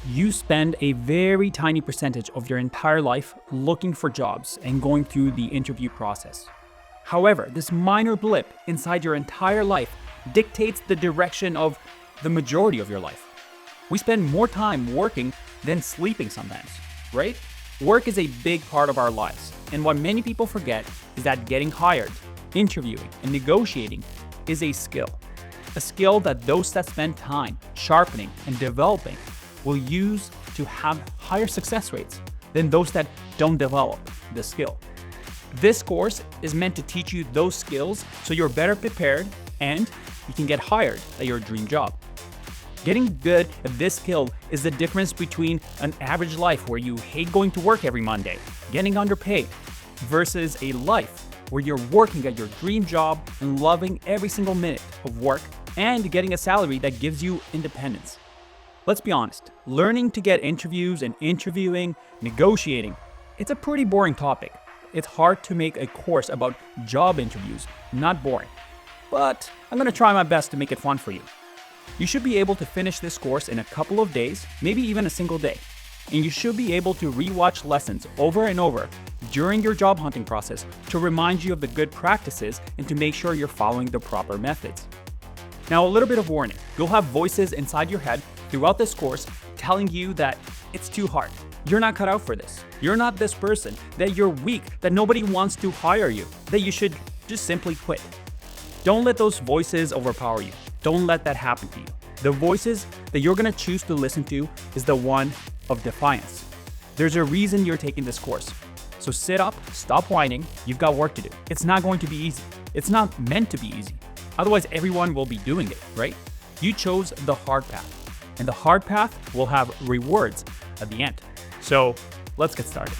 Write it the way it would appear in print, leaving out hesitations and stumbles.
You spend a very tiny percentage of your entire life looking for jobs and going through the interview process. However, this minor blip inside your entire life dictates the direction of the majority of your life. We spend more time working than sleeping sometimes, right? Work is a big part of our lives, and what many people forget is that getting hired, interviewing, and negotiating is a skill that those that spend time sharpening and developing will use to have higher success rates than those that don't develop the skill. This course is meant to teach you those skills so you're better prepared and you can get hired at your dream job. Getting good at this skill is the difference between an average life where you hate going to work every Monday, getting underpaid, versus a life where you're working at your dream job and loving every single minute of work and getting a salary that gives you independence. Let's be honest, learning to get interviews and interviewing, negotiating, it's a pretty boring topic. It's hard to make a course about job interviews not boring, but I'm gonna try my best to make it fun for you. You should be able to finish this course in a couple of days, maybe even a single day. And you should be able to rewatch lessons over and over during your job hunting process to remind you of the good practices and to make sure you're following the proper methods. Now, a little bit of warning. You'll have voices inside your head throughout this course telling you that it's too hard. You're not cut out for this. You're not this person, that you're weak, that nobody wants to hire you, that you should just simply quit. Don't let those voices overpower you. Don't let that happen to you. The voices that you're gonna choose to listen to is the one of defiance. There's a reason you're taking this course. So sit up, stop whining, you've got work to do. It's not going to be easy. It's not meant to be easy. Otherwise, everyone will be doing it, right? You chose the hard path, and the hard path will have rewards at the end. So let's get started.